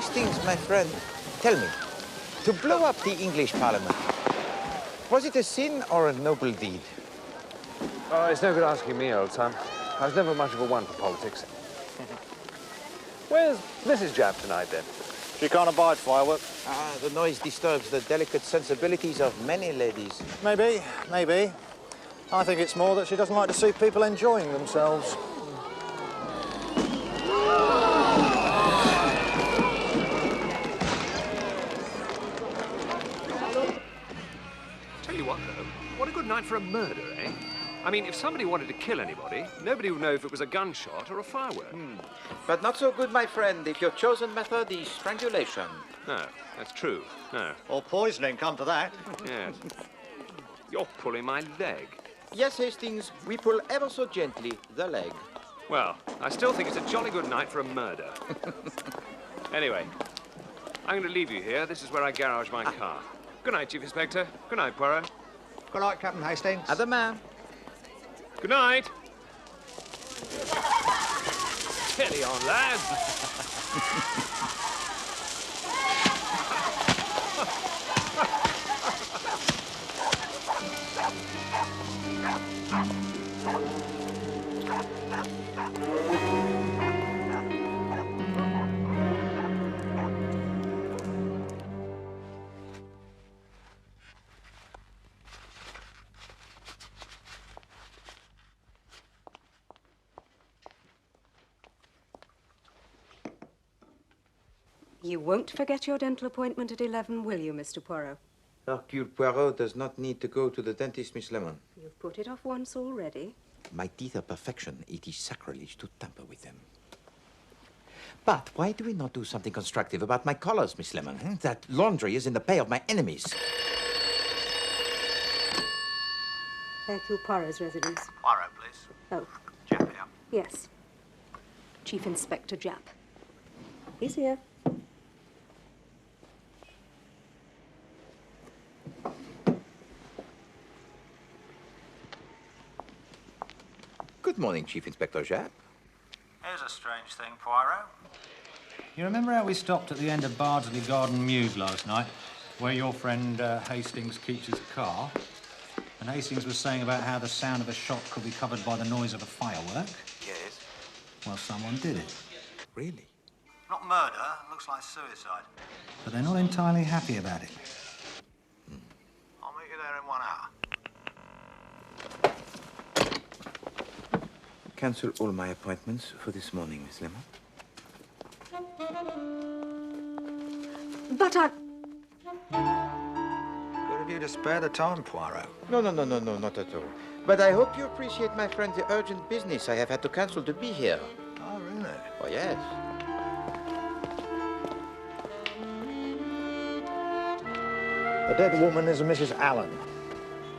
Hastings, my friend, tell me, to blow up the English Parliament, was it a sin or a noble deed? Oh, it's no good asking me, old son. I was never much of a one for politics. Where's Mrs. Japp tonight, then? She can't abide fireworks. Ah, the noise disturbs the delicate sensibilities of many ladies. Maybe, maybe. I think it's more that she doesn't like to see people enjoying themselves. Tell you what, though, what a good night for a murder, eh? I mean, if somebody wanted to kill anybody, nobody would know if it was a gunshot or a firework. But not so good, my friend, if your chosen method is strangulation. No, that's true. No. Or poisoning, come to that. Yes. You're pulling my leg. Yes, Hastings, we pull ever so gently the leg. Well, I still think it's a jolly good night for a murder. Anyway, I'm going to leave you here. This is where I garage my car. Good night, Chief Inspector. Good night, Poirot. Good night, Captain Hastings. At the man. Good night. Steady on, lads. You won't forget your dental appointment at 11, will you, Mr. Poirot? Hercule Poirot does not need to go to the dentist, Miss Lemon. You've put it off once already. My teeth are perfection. It is sacrilege to tamper with them. But why do we not do something constructive about my collars, Miss Lemon? That laundry is in the pay of my enemies. Hercule Poirot's residence. Poirot, please. Oh, Japp here. yes. Chief Inspector Japp. He's here. Good morning, Chief Inspector Japp. Here's a strange thing, Poirot. You remember how we stopped at the end of Bardsley Garden Mews last night, where your friend Hastings keeps his car? And Hastings was saying about how the sound of a shot could be covered by the noise of a firework? Yes. Well, someone did it. Really? Not murder, looks like suicide. But they're not entirely happy about it. I'll meet you there in 1 hour. Cancel all my appointments for this morning, Miss Lemon. But I... Good of you to spare the time, Poirot. No, not at all. But I hope you appreciate, my friend, the urgent business I have had to cancel to be here. Oh, really? Oh, yes. The dead woman is a Mrs. Allen.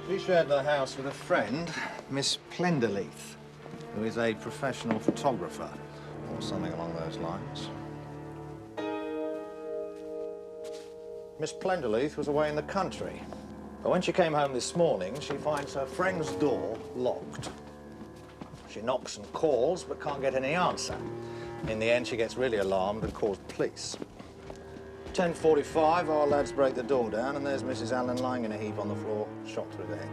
She shared the house with a friend, Miss Plenderleith, who is a professional photographer, or something along those lines. Miss Plenderleith was away in the country, but when she came home this morning, she finds her friend's door locked. She knocks and calls, but can't get any answer. In the end, she gets really alarmed and calls police. 10:45, our lads break the door down, and there's Mrs. Allen lying in a heap on the floor, shot through the head.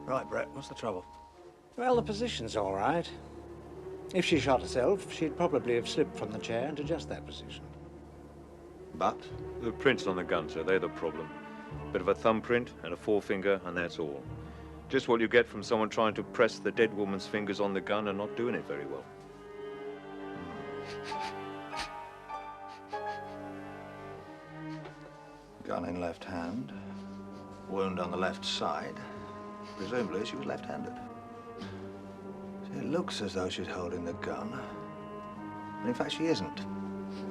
Right, Brett, what's the trouble? Well, the position's all right. If she shot herself, she'd probably have slipped from the chair into just that position. But? The prints on the gun, sir, they're the problem. Bit of a thumbprint and a forefinger, and that's all. Just what you get from someone trying to press the dead woman's fingers on the gun and not doing it very well. Gun in left hand, wound on the left side. Presumably she was left-handed. It looks as though she's holding the gun. And in fact, she isn't.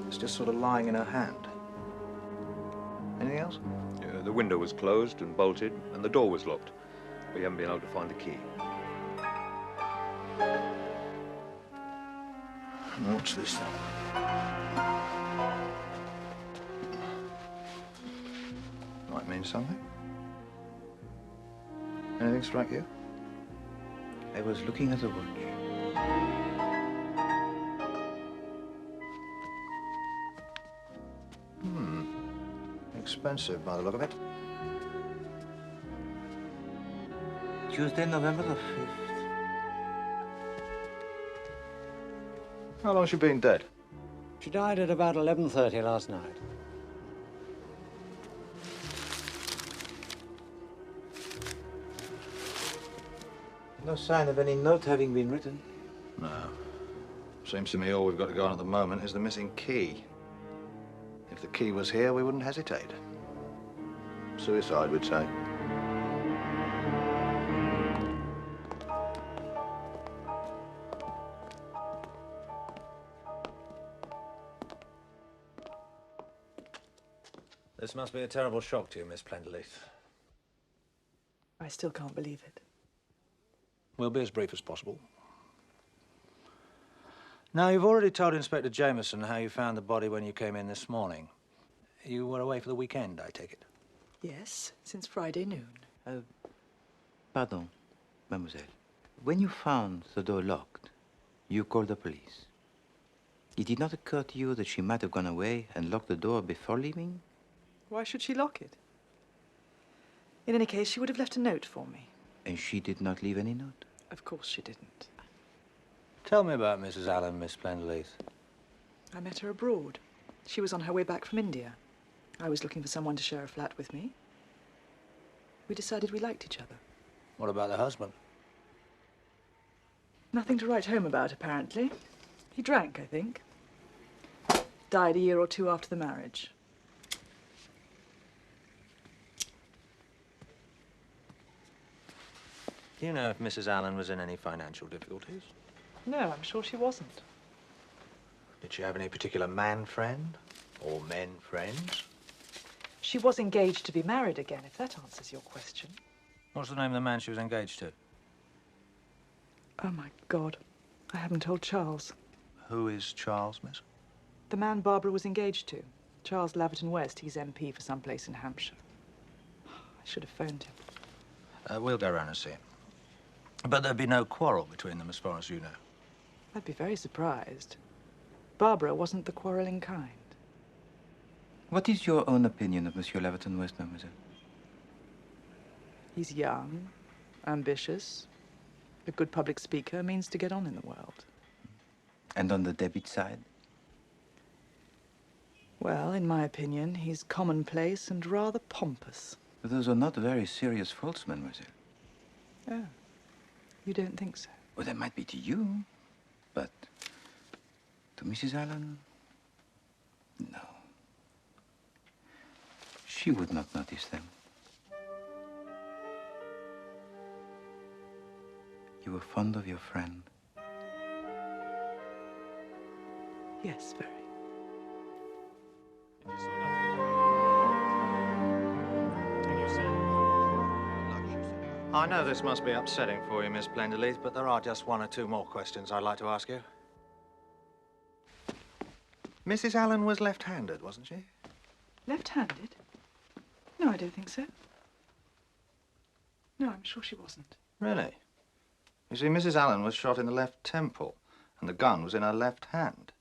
It's just sort of lying in her hand. Anything else? Yeah, the window was closed and bolted, and the door was locked. We haven't been able to find the key. What's this then? Might mean something. Anything strike you? I was looking at the watch. expensive by the look of it. Tuesday, November the 5th. How long has she been dead? She died at about 11:30 last night. No sign of any note having been written. No. Seems to me all we've got to go on at the moment is the missing key. If the key was here, we wouldn't hesitate. Suicide, we'd say. This must be a terrible shock to you, Miss Plenderleith. I still can't believe it. We'll be as brief as possible. Now, you've already told Inspector Jameson how you found the body when you came in this morning. You were away for the weekend, I take it? Yes, since Friday noon. Pardon, mademoiselle. When you found the door locked, you called the police. It did not occur to you that she might have gone away and locked the door before leaving? Why should she lock it? In any case, she would have left a note for me. And she did not leave any note? Of course she didn't. Tell me about Mrs. Allen, Miss Plenderleith. I met her abroad. She was on her way back from India. I was looking for someone to share a flat with me. We decided we liked each other. What about the husband? Nothing to write home about, apparently. He drank, I think. Died a year or two after the marriage. Do you know if Mrs. Allen was in any financial difficulties? No, I'm sure she wasn't. Did she have any particular man friend? Or men friends? She was engaged to be married again, if that answers your question. What's the name of the man she was engaged to? Oh, my God. I haven't told Charles. Who is Charles, miss? The man Barbara was engaged to. Charles Laverton West. He's MP for some place in Hampshire. I should have phoned him. We'll go round and see him. But there'd be no quarrel between them as far as you know. I'd be very surprised. Barbara wasn't the quarrelling kind. What is your own opinion of Monsieur Laverton West, mademoiselle? He's young, ambitious, a good public speaker, means to get on in the world. And on the debit side? Well, in my opinion, he's commonplace and rather pompous. But those are not very serious faults, mademoiselle. Oh, you don't think so? Well, they might be to you, but to Mrs. Allen, no. She would not notice them. You were fond of your friend. Yes, very. I know this must be upsetting for you, Miss Plenderleith, but there are just one or two more questions I'd like to ask you. Mrs. Allen was left-handed, wasn't she? Left-handed? No, I don't think so. No, I'm sure she wasn't. Really? You see, Mrs. Allen was shot in the left temple, and the gun was in her left hand.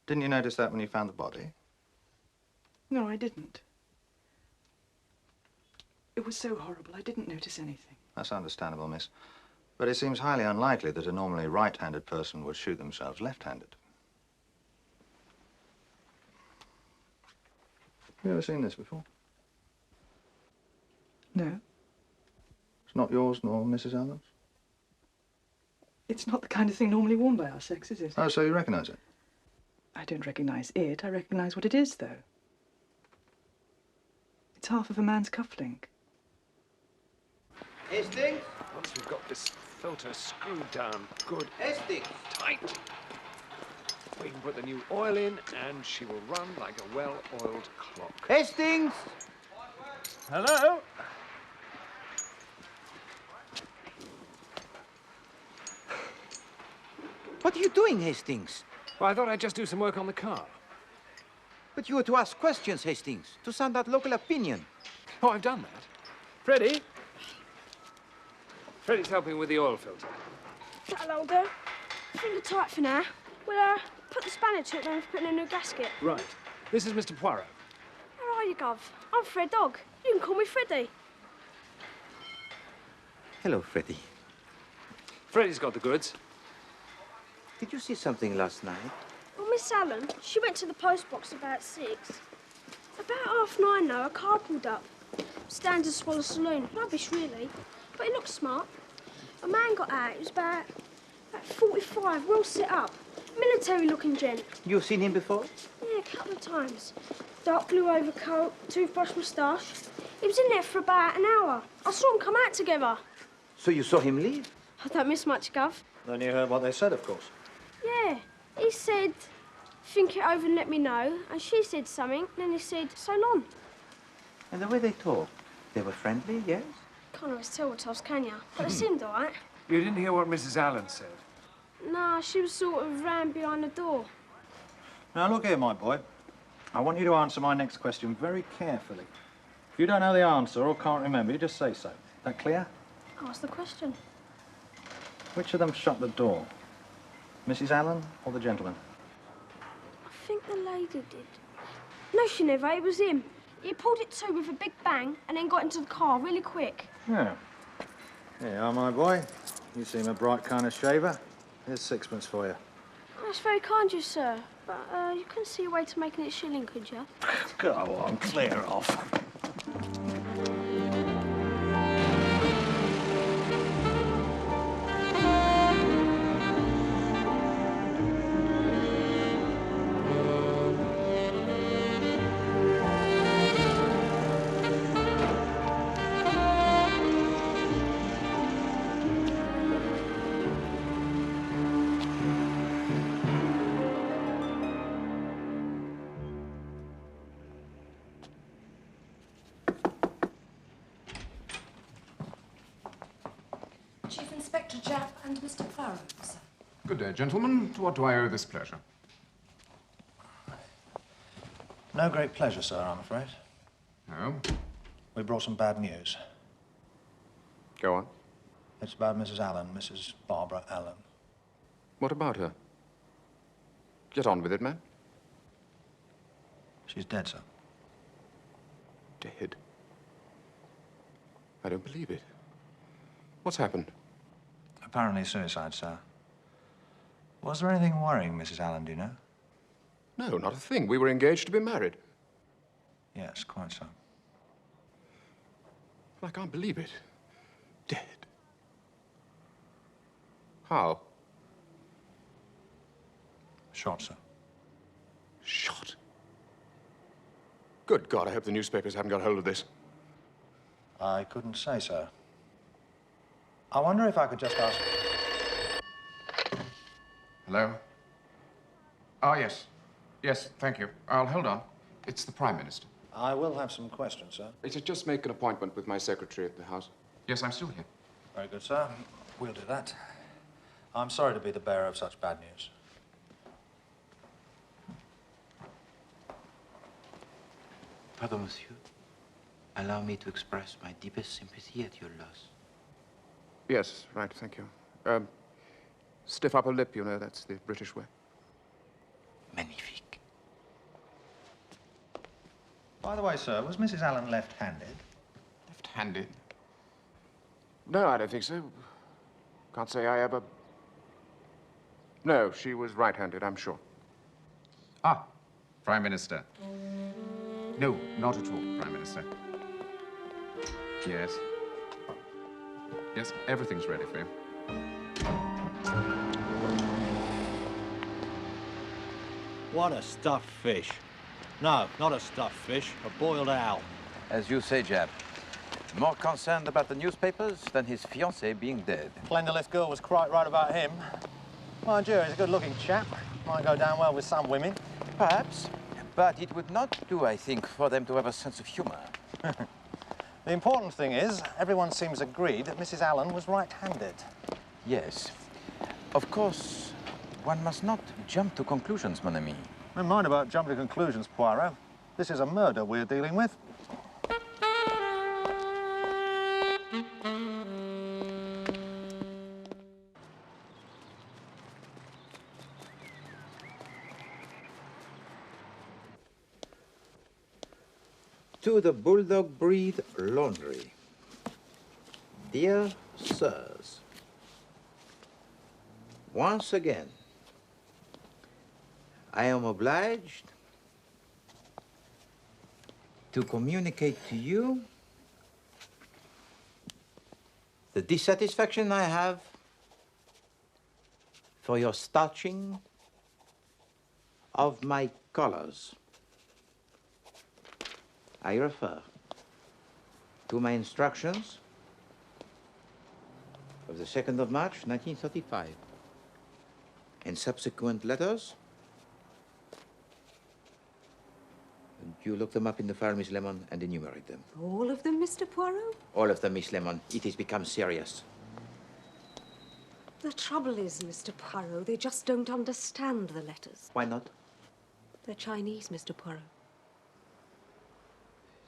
Didn't you notice that when you found the body? No, I didn't. It was so horrible, I didn't notice anything. That's understandable, miss. But it seems highly unlikely that a normally right-handed person would shoot themselves left-handed. Have you ever seen this before? No. It's not yours nor Mrs. Allen's? It's not the kind of thing normally worn by our sex, is it? Oh, so you recognize it? I don't recognize it. I recognize what it is, though. It's half of a man's cufflink. Hastings? Once we've got this filter screwed down good Hastings! tight, we can put the new oil in and she will run like a well-oiled clock. Hastings! Hello? What are you doing, Hastings? Well, I thought I'd just do some work on the car. But you were to ask questions, Hastings, to sound out local opinion. Oh, I've done that. Freddie? Freddie's helping with the oil filter. That'll go. Finger tight for now. We'll put the spanner to it then for putting a new gasket. Right. This is Mr. Poirot. How are you? Hiya, Gov. I'm Fred Dog. You can call me Freddie. Hello, Freddie. Freddie's got the goods. Did you see something last night? Well, Miss Allen, she went to the post box about 6. About 9:30, though, a car pulled up. Standard Swallow Saloon. Rubbish, really. But it looked smart. A man got out. He was about 45, well set up. Military-looking gent. You've seen him before? Yeah, a couple of times. Dark blue overcoat, toothbrush moustache. He was in there for about an hour. I saw them come out together. So you saw him leave? I don't miss much, Gov. Then you heard what they said, of course. Yeah. He said, think it over and let me know. And she said something, and then he said, so long. And the way they talked, they were friendly, yes? Can't always tell what else, can you? But they seemed all right. You didn't hear what Mrs. Allen said? Nah, she was sort of round behind the door. Now, look here, my boy. I want you to answer my next question very carefully. If you don't know the answer or can't remember, you just say so. That clear? Ask the question. Which of them shut the door? Mrs. Allen or the gentleman? I think the lady did. No, she never. It was him. He pulled it to with a big bang and then got into the car really quick. Yeah. Here you are, my boy. You seem a bright kind of shaver. Here's sixpence for you. That's very kind of you, sir. But you couldn't see a way to making it shilling, could you? Go on, clear off. Chief Inspector Japp and Mr. POIROT, sir. Good day, gentlemen. To what do I owe this pleasure? No great pleasure, sir, I'm afraid. No? We brought some bad news. Go on. It's about Mrs. Allen, Mrs. Barbara Allen. What about her? Get on with it, man. She's dead, sir. Dead? I don't believe it. What's happened? Apparently suicide, sir. Was there anything worrying Mrs. Allen, do you know? No, not a thing. We were engaged to be married. Yes, quite so. I can't believe it. Dead. How? Shot, sir. Shot? Good God, I hope the newspapers haven't got hold of this. I couldn't say, sir. I wonder if I could just ask... Hello? Oh, yes. Yes, thank you. I'll hold on. It's the Prime Minister. I will have some questions, sir. Just make an appointment with my secretary at the House. Yes, I'm still here. Very good, sir. We'll do that. I'm sorry to be the bearer of such bad news. Pardon, monsieur. Allow me to express my deepest sympathy at your loss. Yes, right, thank you. Stiff upper lip, you know, that's the British way. Magnifique. By the way, sir, was Mrs. Allen left-handed? Left-handed? No, I don't think so. Can't say I ever... No, she was right-handed, I'm sure. Ah, Prime Minister. No, not at all, Prime Minister. Yes. Yes, everything's ready for you. What a stuffed fish. No, not a stuffed fish, a boiled owl. As you say, Japp. More concerned about the newspapers than his fiancée being dead. Plenderless girl was quite right about him. Mind you, he's a good-looking chap. Might go down well with some women. Perhaps. But it would not do, I think, for them to have a sense of humor. The important thing is, everyone seems agreed that Mrs. Allen was right-handed. Yes. Of course, one must not jump to conclusions, mon ami. Never mind about jumping to conclusions, Poirot. This is a murder we're dealing with. To the Bulldog Breed Laundry. Dear Sirs, once again, I am obliged to communicate to you the dissatisfaction I have for your starching of my collars. I refer to my instructions of the 2nd of March, 1935, and subsequent letters. You look them up in the file, Miss Lemon, and enumerate them. All of them, Mr. Poirot? All of them, Miss Lemon. It has become serious. The trouble is, Mr. Poirot, they just don't understand the letters. Why not? They're Chinese, Mr. Poirot.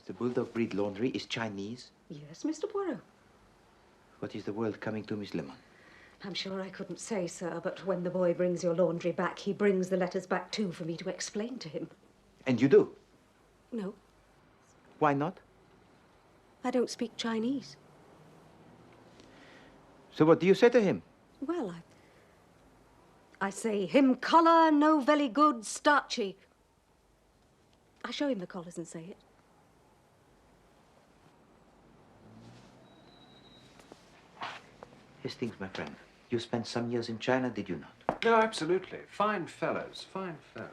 The Bulldog Breed Laundry is Chinese. Yes, Mr. Poirot. What is the world coming to, Miss Lemon? I'm sure I couldn't say, sir, but when the boy brings your laundry back, he brings the letters back too for me to explain to him. And you do? No, Why not? I don't speak Chinese. So what do you say to him? Well, I say, him collar no very good, starchy. I show him the collars and say it. Hastings, my friend, you spent some years in China, did you not? No, absolutely. Fine fellows, fine fellows.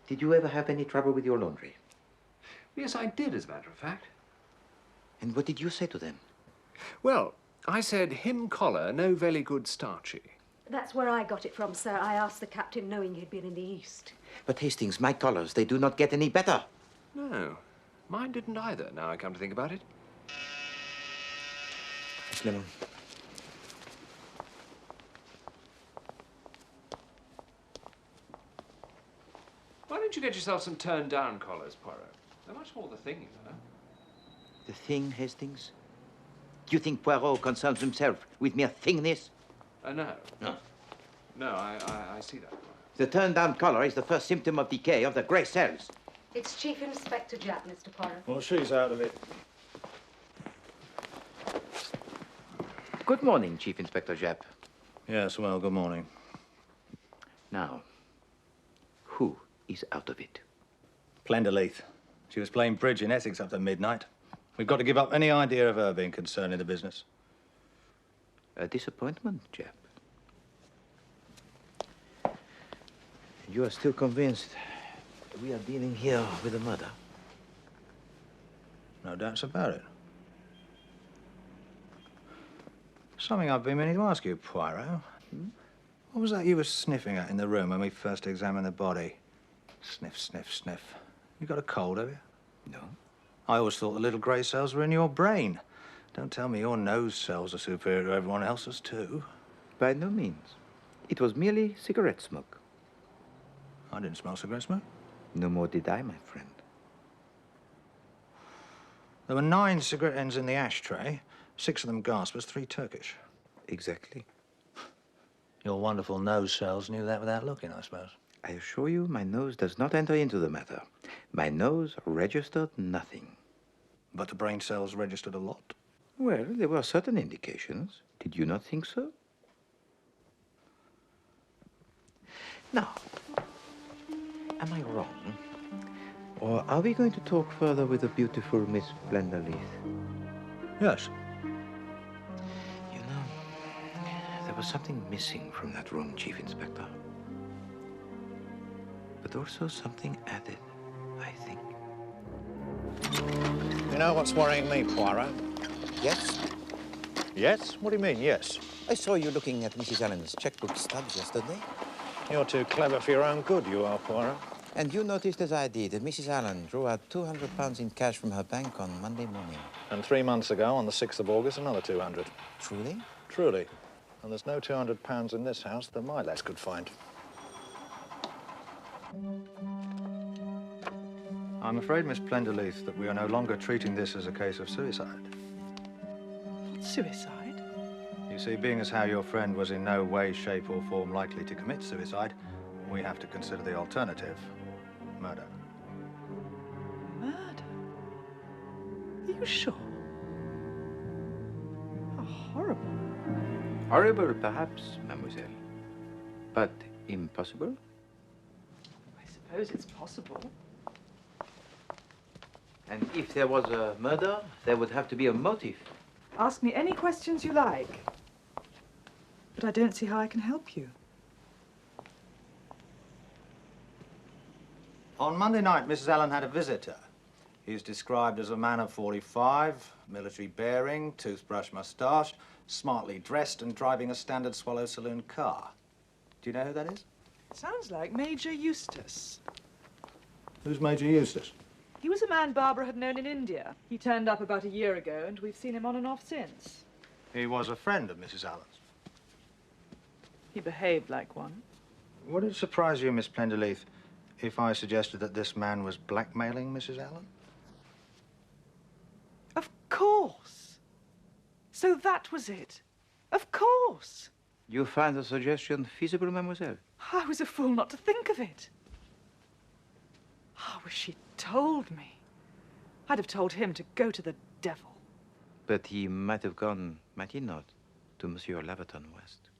Did you ever have any trouble with your laundry? Yes, I did, as a matter of fact. And what did you say to them? Well, I said, him collar no very good starchy. That's where I got it from, sir. I asked the captain knowing he'd been in the East. But Hastings, my collars, they do not get any better. No, mine didn't either, now I come to think about it. Miss Lemon. Why don't you get yourself some turned-down collars, Poirot? They're much more the thing, you know. The thing, Hastings? Do you think Poirot concerns himself with mere thingness? No. No. No, I see that. The turned-down collar is the first symptom of decay of the grey cells. It's Chief Inspector Jack, Mr. Poirot. Well, she's out of it. Good morning, Chief Inspector Japp. Yes, well, good morning. Now, who is out of it? Plenderleith. She was playing bridge in Essex up to midnight. We've got to give up any idea of her being concerned in the business. A disappointment, Japp. You are still convinced we are dealing here with a murder? No doubts about it. Something I've been meaning to ask you, Poirot. What was that you were sniffing at in the room when we first examined the body? Sniff, sniff, sniff. You got a cold, have you? No. I always thought the little grey cells were in your brain. Don't tell me your nose cells are superior to everyone else's, too. By no means. It was merely cigarette smoke. I didn't smell cigarette smoke. No more did I, my friend. There were 9 cigarette ends in the ashtray. 6 of them gaspers, 3 Turkish. Exactly. Your wonderful nose cells knew that without looking, I suppose. I assure you, my nose does not enter into the matter. My nose registered nothing. But the brain cells registered a lot? Well, there were certain indications. Did you not think so? Now, am I wrong? Or are we going to talk further with the beautiful Miss Plenderleith? Yes. You know, there was something missing from that room, Chief Inspector. But also something added, I think. You know what's worrying me, Poirot? Yes? Yes? What do you mean, yes? I saw you looking at Mrs. Allen's checkbook stubs yesterday. You're too clever for your own good, you are, Poirot. And you noticed, as I did, that Mrs. Allen drew out £200 in cash from her bank on Monday morning. And 3 months ago, on the 6th of August, another 200. Truly? Truly. And there's no £200 in this house that my lads could find. I'm afraid, Miss Plenderleith, that we are no longer treating this as a case of suicide. Suicide? You see, being as how your friend was in no way, shape, or form likely to commit suicide, we have to consider the alternative, murder. Murder? you sure? How horrible. Horrible, perhaps, mademoiselle. But impossible? I suppose it's possible. And if there was a murder, there would have to be a motive. Ask me any questions you like. But I don't see how I can help you. On Monday night, Mrs. Allen had a visitor. He's described as a man of 45, military bearing, toothbrush moustache, smartly dressed and driving a standard Swallow Saloon car. Do you know who that is? Sounds like Major Eustace. Who's Major Eustace? He was a man Barbara had known in India. He turned up about a year ago, and we've seen him on and off since. He was a friend of Mrs. Allen's. He behaved like one. Would it surprise you, Miss Plenderleith, if I suggested that this man was blackmailing Mrs. Allen? Of course. So that was it. Of course. You find the suggestion feasible, mademoiselle? I was a fool not to think of it. I wish she'd told me. I'd have told him to go to the devil. But he might have gone, might he not, to Monsieur Laverton West?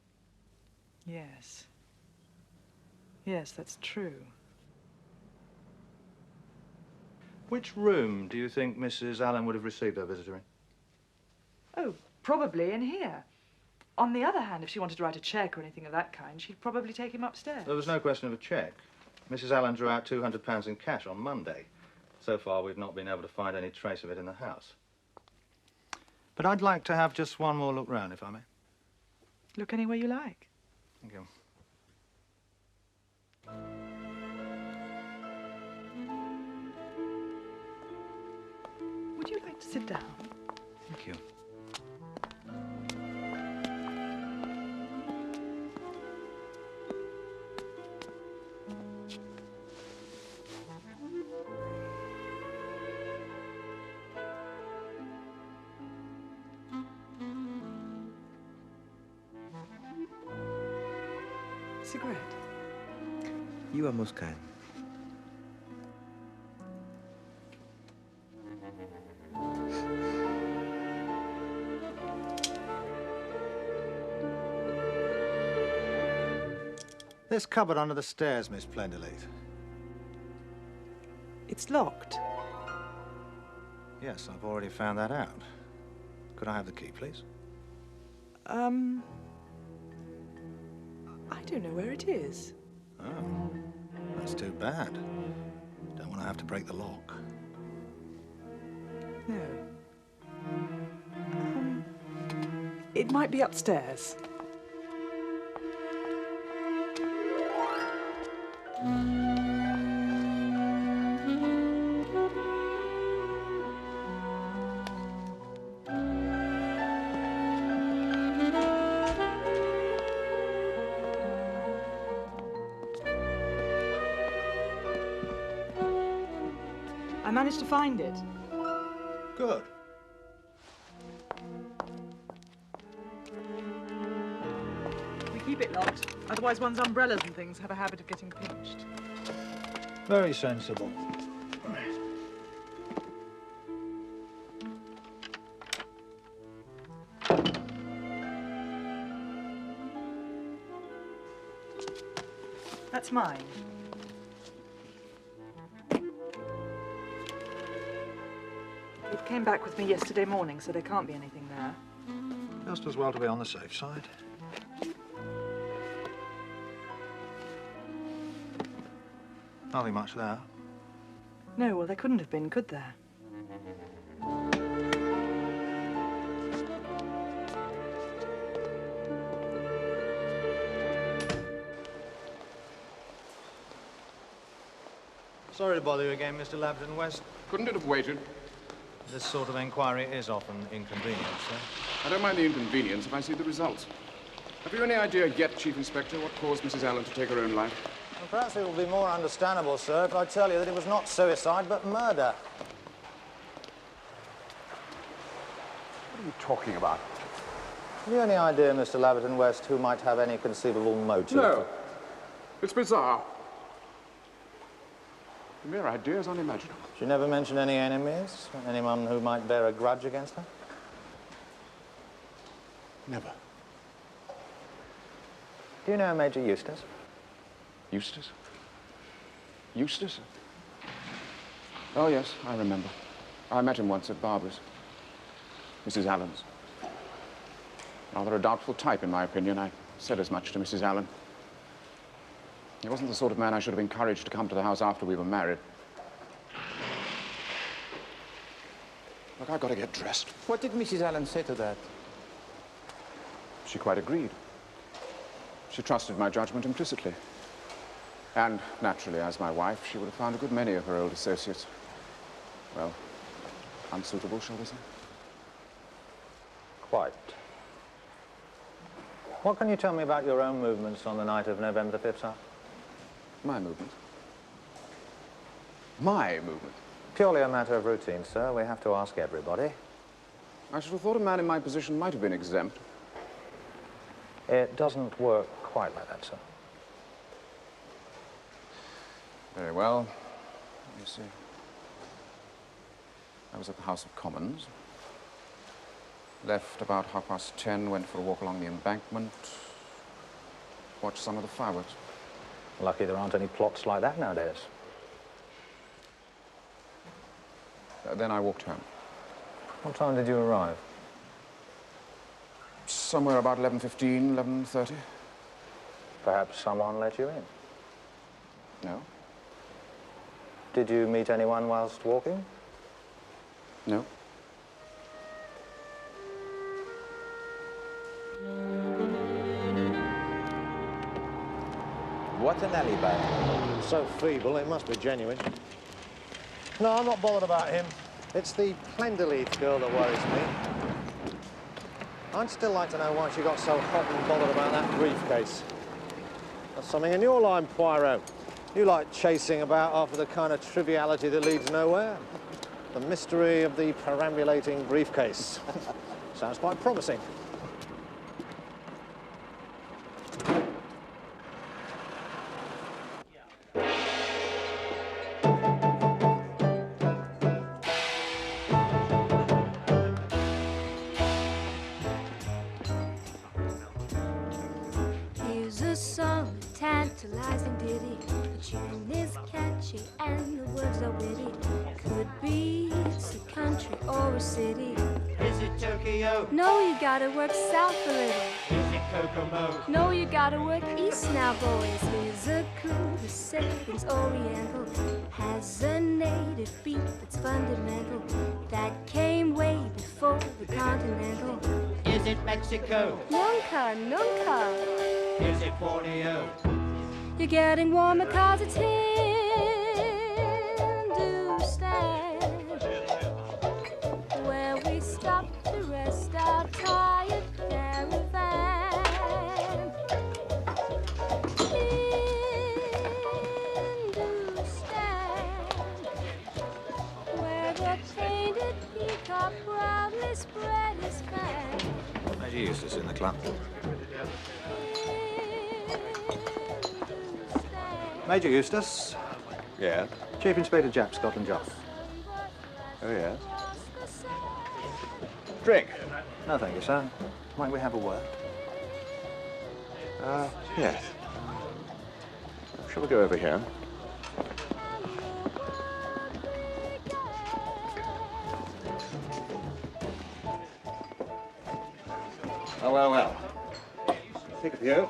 Yes. Yes, that's true. Which room do you think Mrs. Allen would have received her visitor in? Oh, probably in here. On the other hand, if she wanted to write a cheque or anything of that kind, she'd probably take him upstairs. There was no question of a cheque. Mrs. Allen drew out £200 in cash on Monday. So far, we've not been able to find any trace of it in the house. But I'd like to have just one more look round, if I may. Look anywhere you like. Thank you. Would you like to sit down? Thank you. Cigarette? You are most kind. This cupboard under the stairs, Miss Plenderleith. It's locked. Yes, I've already found that out. Could I have the key, please? I don't know where it is. Oh, that's too bad. Don't want to have to break the lock. No. It might be upstairs. I managed to find it. Good. We keep it locked. Otherwise, one's umbrellas and things have a habit of getting pinched. Very sensible. That's mine. It came back with me yesterday morning, so there can't be anything there. Just as well to be on the safe side. Nothing much there. No, well, there couldn't have been, could there? Sorry to bother you again, Mr. Laverton West. Couldn't it have waited? This sort of inquiry is often inconvenient, sir. I don't mind the inconvenience if I see the results. Have you any idea yet, Chief Inspector, what caused Mrs. Allen to take her own life? Well, perhaps it will be more understandable, sir, if I tell you that it was not suicide, but murder. What are you talking about? Have you any idea, Mr. Laverton West, who might have any conceivable motive? No. It's bizarre. The mere idea is unimaginable. She never mentioned any enemies? Anyone who might bear a grudge against her? Never. Do you know Major Eustace? Eustace? Eustace? Oh, yes, I remember. I met him once at Barbara's. Mrs. Allen's. Rather a doubtful type, in my opinion. I said as much to Mrs. Allen. He wasn't the sort of man I should have encouraged to come to the house after we were married. Look, I've got to get dressed. What did Mrs. Allen say to that? She quite agreed. She trusted my judgment implicitly. And, naturally, as my wife, she would have found a good many of her old associates, well, unsuitable, shall we say? Quite. What can you tell me about your own movements on the night of November the 5th, sir? My movements? My movement? Purely a matter of routine, sir. We have to ask everybody. I should have thought a man in my position might have been exempt. It doesn't work quite like that, sir. Very well. You see, I was at the House of Commons. Left about 10:30, went for a walk along the embankment. Watched some of the fireworks. Lucky there aren't any plots like that nowadays. Then I walked home. What time did you arrive? Somewhere about 11:15, 11:30. Perhaps someone let you in? No. Did you meet anyone whilst walking? No. What an alibi. So feeble, it must be genuine. No, I'm not bothered about him. It's the Plenderleaf girl that worries me. I'd still like to know why she got so hot and bothered about that briefcase. That's something in your line, Poirot. You like chasing about after the kind of triviality that leads nowhere. The mystery of the perambulating briefcase. Sounds quite promising. Tantalizing ditty, the tune is catchy and the words are witty. Could be it's a country or a city. Is it Tokyo? No, you gotta work south a little. Is it Kokomo? No, you gotta work east now, boys. Here's a crew who says Oriental has a native beat that's fundamental that came way before the Continental. Is it Mexico? Nunca, nunca. Is it Borneo? You're getting warmer 'cause it's Hindustan, where we stop to rest our tired caravan. Hindustan, where the painted peacock proudly spread his fan. Major Eustace in the club. Major Eustace. Yeah? Chief Inspector Japp, Scotland Yard. Oh, yes? Drink? No, thank you, sir. Might we have a word? Yes. Shall we go over here? Oh, well, well. Take a view.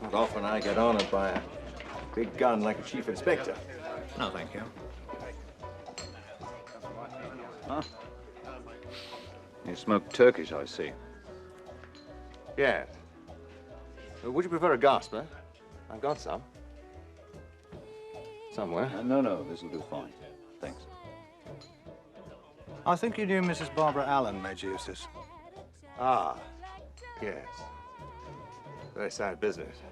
Not often I get honored by a big gun like a chief inspector. No, thank you. Huh? You smoke Turkish, I see. Yes. Would you prefer a gasper? I've got some. Somewhere. No, this'll do fine. Thanks. I think you knew Mrs. Barbara Allen, Major Eustace. Ah, yes. Very sad business.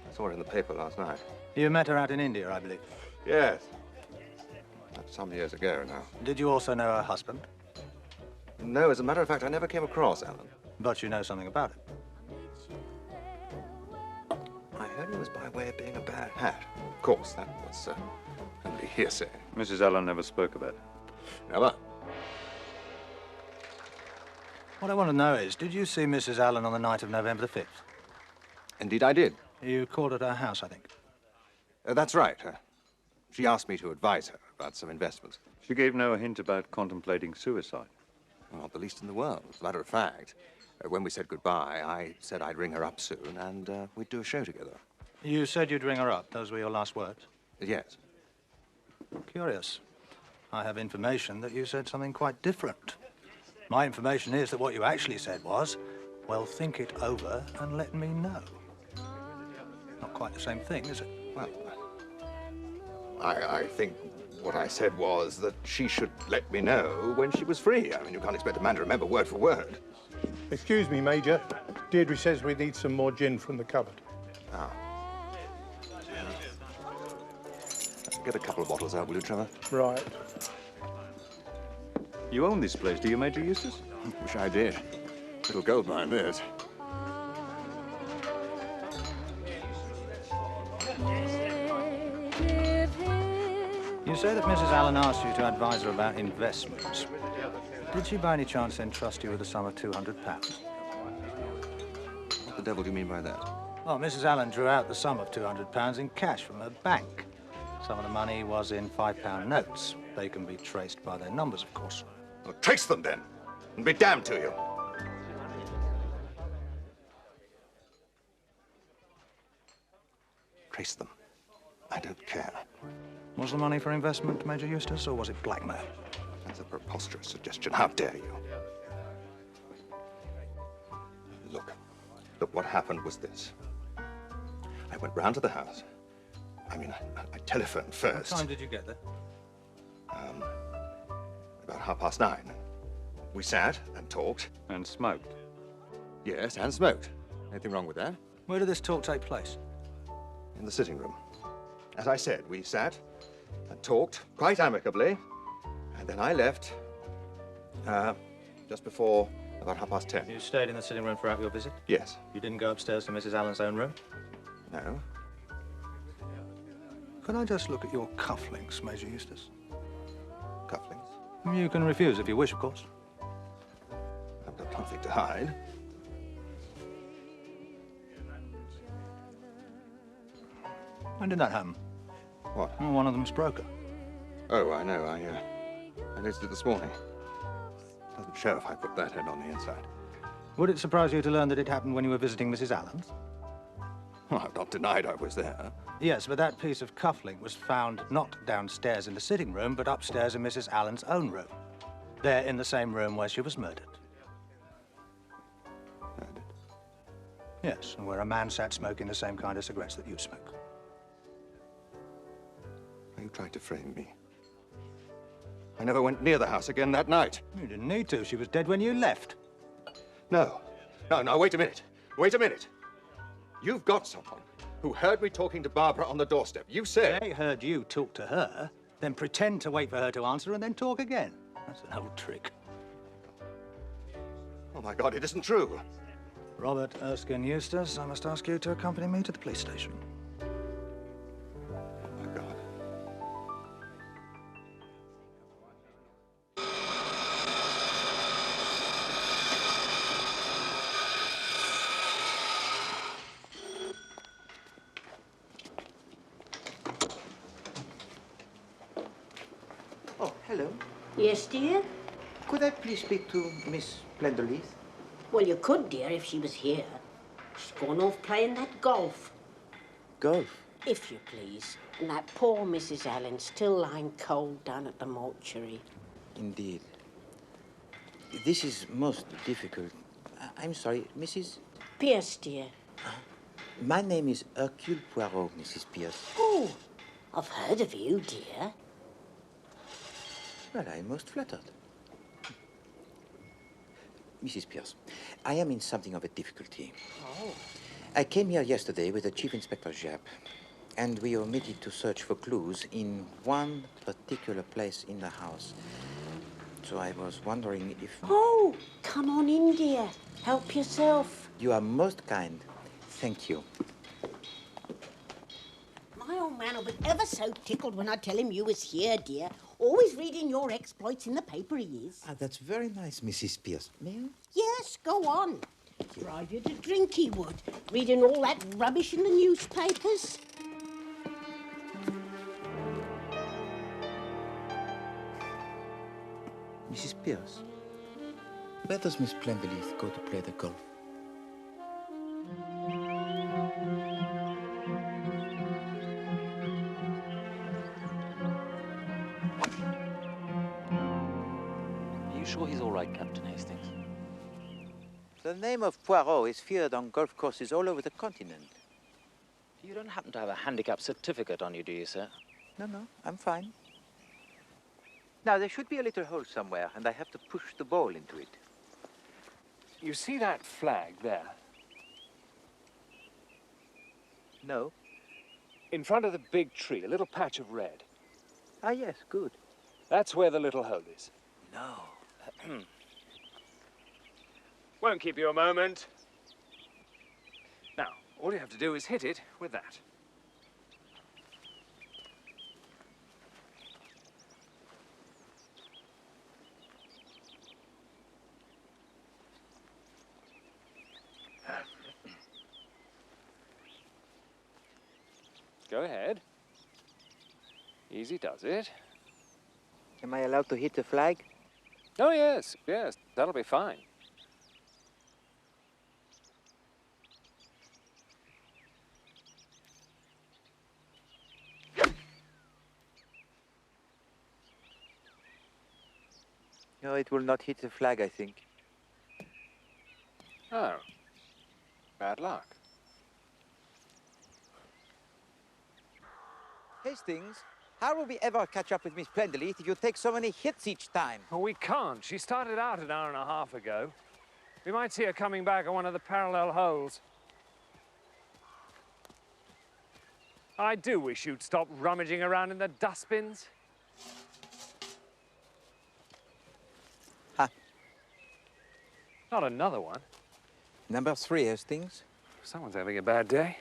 I saw it in the paper last night. You met her out in India, I believe? Yes. That's some years ago now. Did you also know her husband? No, as a matter of fact, I never came across Allen. But you know something about it? I Only was by way of being a bad hat. Of course, that was only hearsay. Mrs. Allen never spoke about it. Never. What I want to know is, did you see Mrs. Allen on the night of November the 5th? Indeed, I did. You called at her house, I think. That's right. She asked me to advise her about some investments. She gave no hint about contemplating suicide. Not the least in the world. As a matter of fact, when we said goodbye, I said I'd ring her up soon and we'd do a show together. You said you'd ring her up. Those were your last words? Yes. Curious. I have information that you said something quite different. My information is that what you actually said was, well, think it over and let me know. Not quite the same thing, is it? Well, I think what I said was that she should let me know when she was free. I mean, you can't expect a man to remember word for word. Excuse me, Major. Deirdre says we need some more gin from the cupboard. Ah. Get a couple of bottles out, will you, Trevor? Right. You own this place, do you, Major Eustace? Wish I did. Little gold mine, this. You say that Mrs. Allen asked you to advise her about investments. Did she by any chance entrust you with a sum of £200? What the devil do you mean by that? Well, Mrs. Allen drew out the sum of £200 in cash from her bank. Some of the money was in £5 notes. They can be traced by their numbers, of course. Well, trace them, then, and be damned to you. Trace them. I don't care. Was the money for investment, Major Eustace, or was it blackmail? That's a preposterous suggestion. How dare you? Look, what happened was this. I went round to the house. I mean, I telephoned first. What time did you get there? About 9:30. We sat and talked. And smoked. Yes, and smoked. Anything wrong with that? Where did this talk take place? In the sitting room. As I said, we sat and talked quite amicably. And then I left just before about 10:30. You stayed in the sitting room throughout your visit? Yes. You didn't go upstairs to Mrs. Allen's own room? No. Can I just look at your cufflinks, Major Eustace? Cufflinks? You can refuse if you wish, of course. I've got nothing to hide. When did that happen? What? Well, one of them's broken. Oh, I know. I noticed it this morning. Doesn't show if I put that head on the inside. Would it surprise you to learn that it happened when you were visiting Mrs. Allen's? Well, I've not denied I was there. Yes, but that piece of cufflink was found not downstairs in the sitting room, but upstairs in Mrs. Allen's own room. There in the same room where she was murdered. Murdered? Yes, and where a man sat smoking the same kind of cigarettes that you smoke. Are you trying to frame me? I never went near the house again that night. You didn't need to. She was dead when you left. No, wait a minute. Wait a minute. You've got someone who heard me talking to Barbara on the doorstep. You said... They heard you talk to her, then pretend to wait for her to answer and then talk again. That's an old trick. Oh, my God, it isn't true. Robert Erskine Eustace, I must ask you to accompany me to the police station. Oh, my God. Oh, hello. Yes, dear? Could I please speak to Miss Plenderleith? Well, you could, dear, if she was here. She's gone off playing that golf. Golf? If you please. And that poor Mrs. Allen still lying cold down at the mortuary. Indeed. This is most difficult. I'm sorry, Mrs. Pierce, dear. My name is Hercule Poirot, Mrs. Pierce. Oh, I've heard of you, dear. Well, I'm most flattered. Mrs. Pierce, I am in something of a difficulty. Oh. I came here yesterday with the Chief Inspector Japp, and we omitted to search for clues in one particular place in the house. So I was wondering if... Oh, come on in, dear. Help yourself. You are most kind. Thank you. young man will be ever so tickled when I tell him you was here, dear. Always reading your exploits in the paper, he is. Ah, that's very nice, Mrs. Pierce. May I? Yes, go on. Drive you to drink, he would. Reading all that rubbish in the newspapers. Mrs. Pierce, where does Miss Plenderleith go to play the golf? Are you sure he's all right, Captain Hastings? The name of Poirot is feared on golf courses all over the continent. You don't happen to have a handicap certificate on you, do you, sir? No, I'm fine. Now, there should be a little hole somewhere, and I have to push the ball into it. You see that flag there? No. In front of the big tree, a little patch of red. Ah, yes, good. That's where the little hole is. No. Won't keep you a moment. Now, all you have to do is hit it with that. Go ahead. Easy does it. Am I allowed to hit the flag? Oh, yes, that'll be fine. No, it will not hit the flag, I think. Oh. Bad luck. Hastings, how will we ever catch up with Miss Plenderleith if you take so many hits each time? Well, we can't. She started out an hour and a half ago. We might see her coming back on one of the parallel holes. I do wish you'd stop rummaging around in the dustbins. Ha. Not another one. Number 3, Hastings. Someone's having a bad day.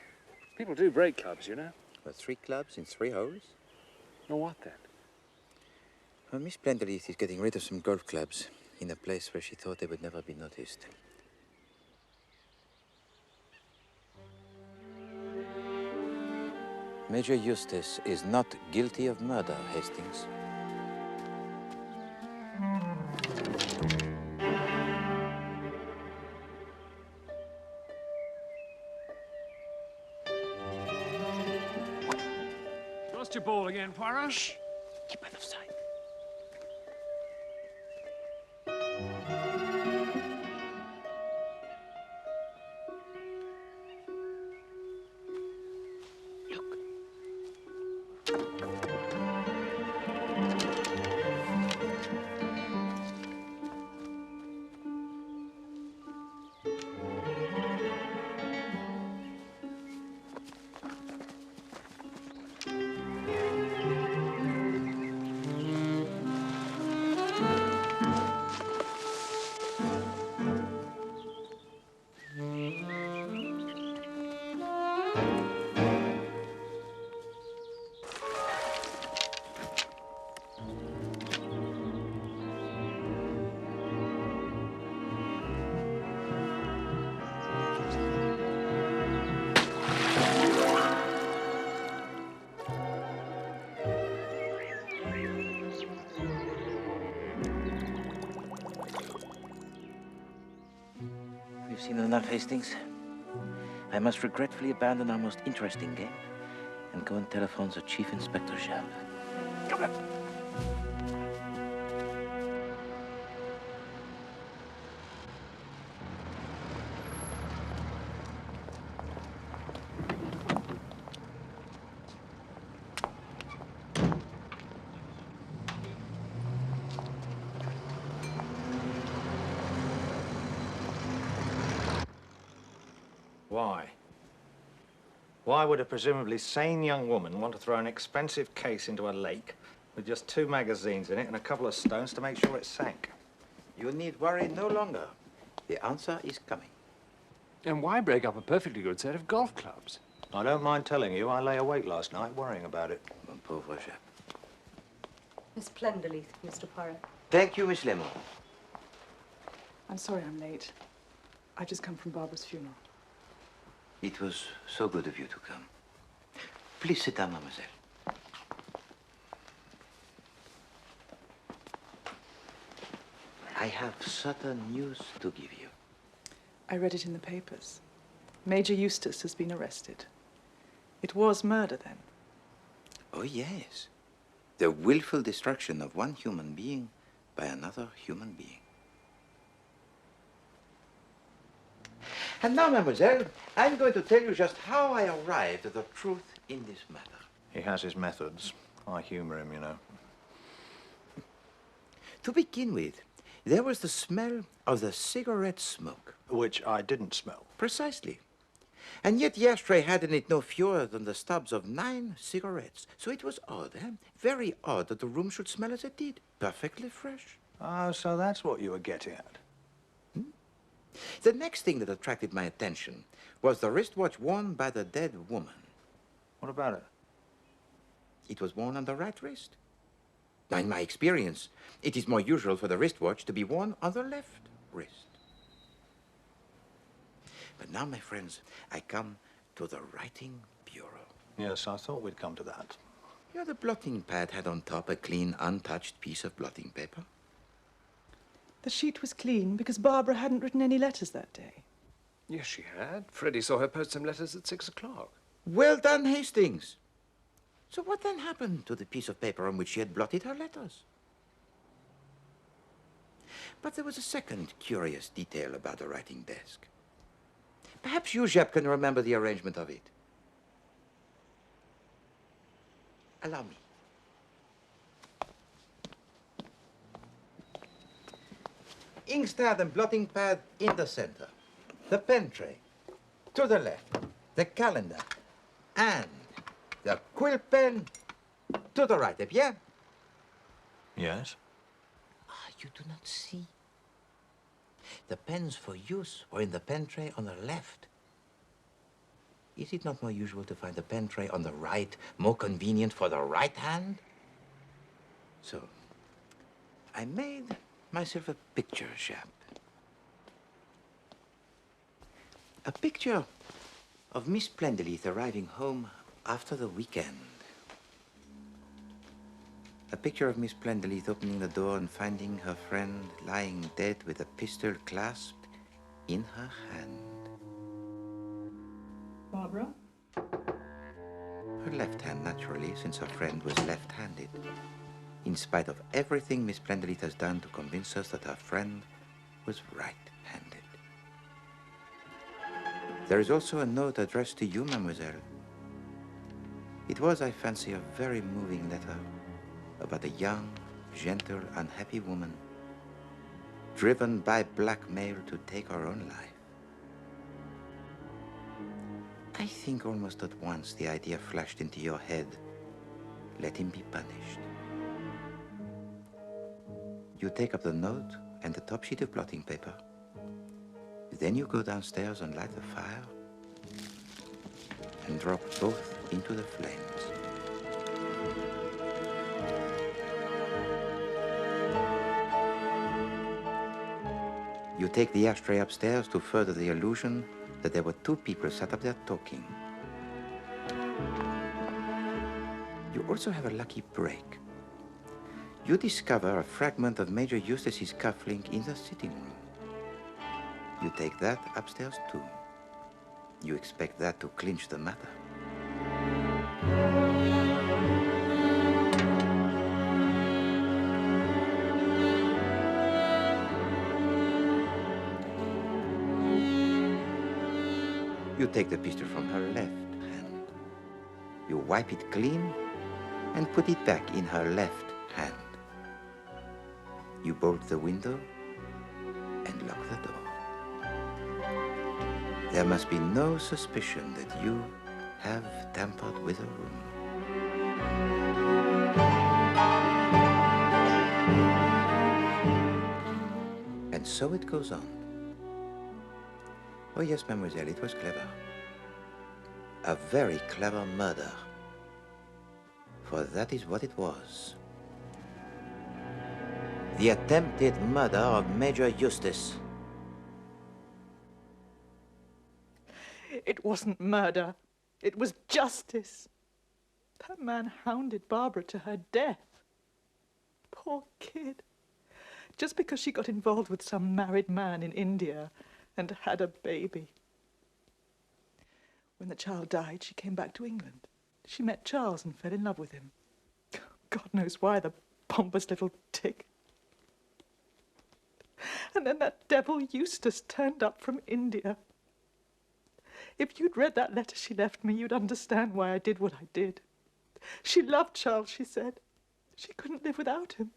People do break clubs, you know. Well, 3 clubs in 3 holes? Well, what then? Well, Miss Plenderleith is getting rid of some golf clubs in a place where she thought they would never be noticed. Major Eustace is not guilty of murder, Hastings. Lost your ball again, Poirot. Shh. Keep out of sight. We've seen enough, Hastings. I must regretfully abandon our most interesting game and go and telephone the Chief Inspector Jab. Come on. Why? Why would a presumably sane young woman want to throw an expensive case into a lake with just 2 magazines in it and a couple of stones to make sure it sank? You need worry no longer. The answer is coming. And why break up a perfectly good set of golf clubs? I don't mind telling you, I lay awake last night worrying about it. Mon pauvre chap. Miss Plenderleith, Mr. Poirot. Thank you, Miss Lemon. I'm sorry I'm late. I've just come from Barbara's funeral. It was so good of you to come. Please sit down, mademoiselle. I have certain news to give you. I read it in the papers. Major Eustace has been arrested. It was murder, then? Oh, yes. The willful destruction of one human being by another human being. And now, mademoiselle, I'm going to tell you just how I arrived at the truth in this matter. He has his methods. I humor him, you know. To begin with, there was the smell of the cigarette smoke. Which I didn't smell. Precisely. And yet the ashtray had in it no fewer than the stubs of 9 cigarettes. So it was odd, eh? Very odd that the room should smell as it did. Perfectly fresh. Oh, so that's what you were getting at. The next thing that attracted my attention was the wristwatch worn by the dead woman. What about it? It was worn on the right wrist. Now, in my experience, it is more usual for the wristwatch to be worn on the left wrist. But now, my friends, I come to the writing bureau. Yes, I thought we'd come to that. Yeah, the blotting pad had on top a clean, untouched piece of blotting paper. The sheet was clean because Barbara hadn't written any letters that day. Yes, she had. Freddie saw her post some letters at 6 o'clock. Well done, Hastings. So what then happened to the piece of paper on which she had blotted her letters? But there was a second curious detail about the writing desk. Perhaps you, Jep, can remember the arrangement of it. Allow me. Inkstand and blotting pad in the center. The pen tray to the left. The calendar and the quill pen to the right. Eh bien? Yes? Ah, you do not see. The pens for use were in the pen tray on the left. Is it not more usual to find the pen tray on the right, more convenient for the right hand? So, I made myself a picture, chap. A picture of Miss Plenderleith arriving home after the weekend. A picture of Miss Plenderleith opening the door and finding her friend lying dead with a pistol clasped in her hand. Barbara? Her left hand, naturally, since her friend was left-handed. In spite of everything Miss Plenderleith has done to convince us that her friend was right-handed. There is also a note addressed to you, mademoiselle. It was, I fancy, a very moving letter about a young, gentle, unhappy woman driven by blackmail to take her own life. I think almost at once the idea flashed into your head. Let him be punished. You take up the note and the top sheet of blotting paper. Then you go downstairs and light the fire and drop both into the flames. You take the ashtray upstairs to further the illusion that there were 2 people sat up there talking. You also have a lucky break. You discover a fragment of Major Eustace's cufflink in the sitting room. You take that upstairs too. You expect that to clinch the matter. You take the pistol from her left hand. You wipe it clean and put it back in her left hand. You bolt the window and lock the door. There must be no suspicion that you have tampered with a room. And so it goes on. Oh yes, mademoiselle, it was clever. A very clever murder. For that is what it was. The attempted murder of Major Eustace. It wasn't murder. It was justice. That man hounded Barbara to her death. Poor kid. Just because she got involved with some married man in India and had a baby. When the child died, she came back to England. She met Charles and fell in love with him. God knows why, the pompous little tick. And then that devil Eustace turned up from India. If you'd read that letter she left me, you'd understand why I did what I did. She loved Charles, she said. She couldn't live without him.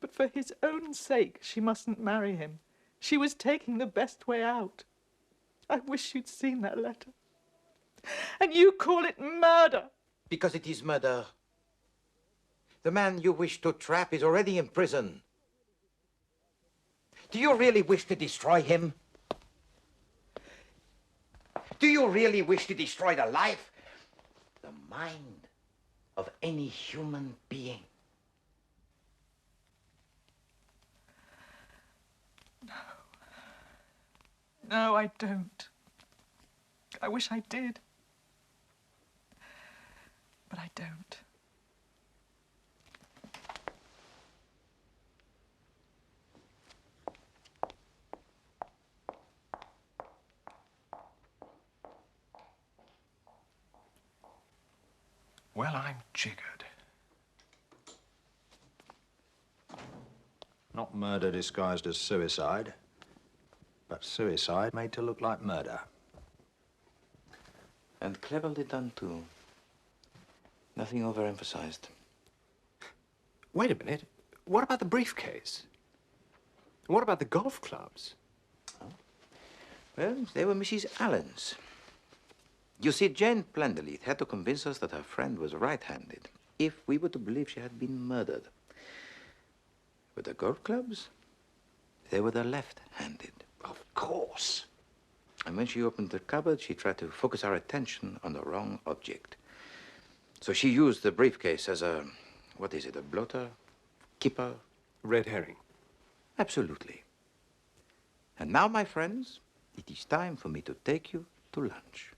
But for his own sake, she mustn't marry him. She was taking the best way out. I wish you'd seen that letter. And you call it murder. Because it is murder. The man you wish to trap is already in prison. Do you really wish to destroy him? Do you really wish to destroy the life, the mind of any human being? No, I don't. I wish I did. But I don't. Well, I'm jiggered. Not murder disguised as suicide, but suicide made to look like murder. And cleverly done, too. Nothing overemphasized. Wait a minute. What about the briefcase? What about the golf clubs? Oh. Well, they were Mrs. Allen's. You see, Jane Plenderleith had to convince us that her friend was right-handed if we were to believe she had been murdered. With the golf clubs, they were the left-handed. Of course. And when she opened the cupboard, she tried to focus our attention on the wrong object. So she used the briefcase as a, what is it, a blotter? Keeper? Red herring. Absolutely. And now, my friends, it is time for me to take you to lunch.